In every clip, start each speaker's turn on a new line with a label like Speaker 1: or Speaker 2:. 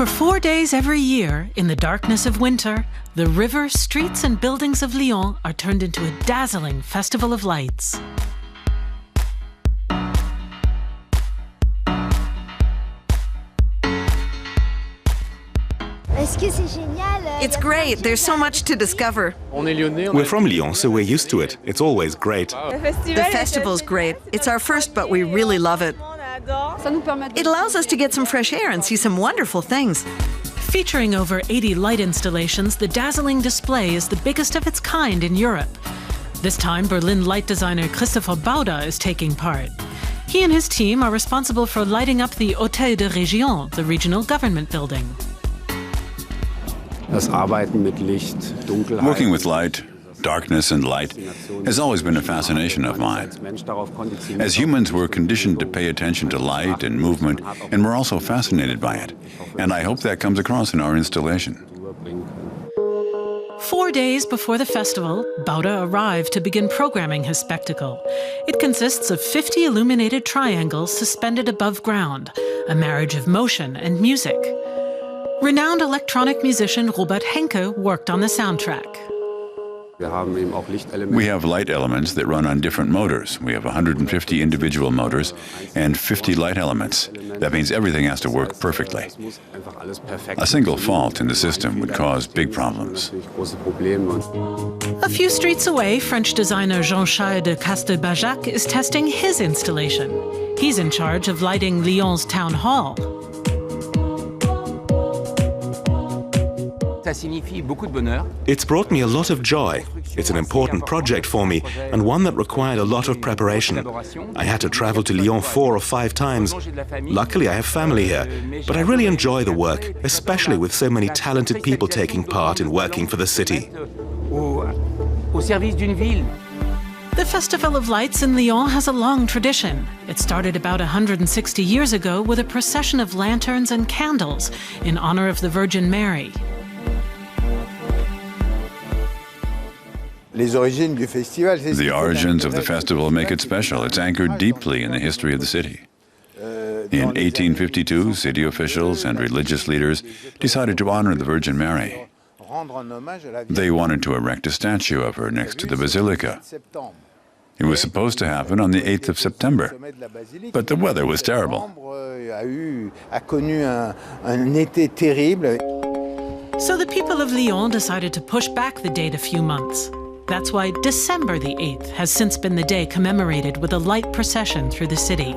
Speaker 1: For 4 days every year, in the darkness of winter, the river, streets and buildings of Lyon are turned into a dazzling festival of lights.
Speaker 2: It's great. There's so much to discover.
Speaker 3: We're from Lyon, so we're used to it. It's always great.
Speaker 2: The festival's great. It's our first, but we really love it. It allows us to get some fresh air and see some wonderful things.
Speaker 1: Featuring over 80 light installations, the dazzling display is the biggest of its kind in Europe. This time, Berlin light designer Bauder is taking part. He and his team are responsible for lighting up the Hôtel de Région, the regional government building.
Speaker 4: Working with light, darkness and light has always been a fascination of mine. As humans, we're conditioned to pay attention to light and movement, and we're also fascinated by it. And I hope that comes across in our installation.
Speaker 1: 4 days before the festival, Bauder arrived to begin programming his spectacle. It consists of 50 illuminated triangles suspended above ground, a marriage of motion and music. Renowned electronic musician Henke worked on the soundtrack.
Speaker 4: We have light elements that run on different motors. We have 150 individual motors and 50 light elements. That means everything has to work perfectly. A single fault in the system would cause big problems.
Speaker 1: A few streets away, French designer Jean-Charles de Castelbajac is testing his installation. He's in charge of lighting Lyon's town hall.
Speaker 3: It's brought me a lot of joy. It's an important project for me, and one that required a lot of preparation. I had to travel to Lyon 4 or 5 times. Luckily, I have family here, but I really enjoy the work, especially with so many talented people taking part in working for the city.
Speaker 1: The Festival of Lights in Lyon has a long tradition. It started about 160 years ago with a procession of lanterns and candles in honor of the Virgin Mary.
Speaker 4: The origins of the festival make it special. It's anchored deeply in the history of the city. In 1852, city officials and religious leaders decided to honor the Virgin Mary. They wanted to erect a statue of her next to the Basilica. It was supposed to happen on the 8th of September, but the weather was terrible.
Speaker 1: So the people of Lyon decided to push back the date a few months. That's why December the 8th has since been the day commemorated with a light procession through the city.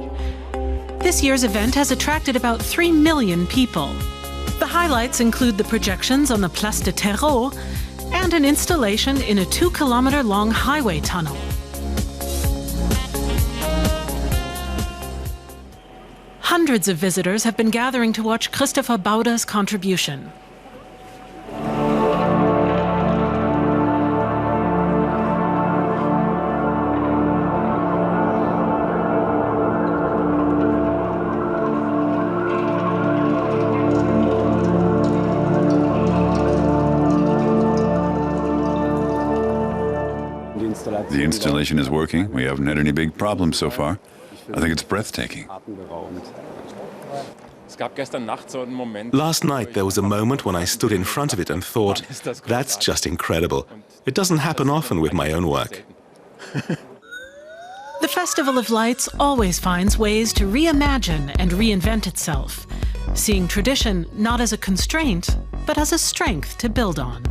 Speaker 1: This year's event has attracted about 3 million people. The highlights include the projections on the Place de Terreau and an installation in a 2-kilometer-long highway tunnel. Hundreds of visitors have been gathering to watch Bauder's contribution.
Speaker 4: The installation is working. We haven't had any big problems so far. I think it's breathtaking.
Speaker 3: Last night there was a moment when I stood in front of it and thought, that's just incredible. It doesn't happen often with my own work.
Speaker 1: The Festival of Lights always finds ways to reimagine and reinvent itself, seeing tradition not as a constraint, but as a strength to build on.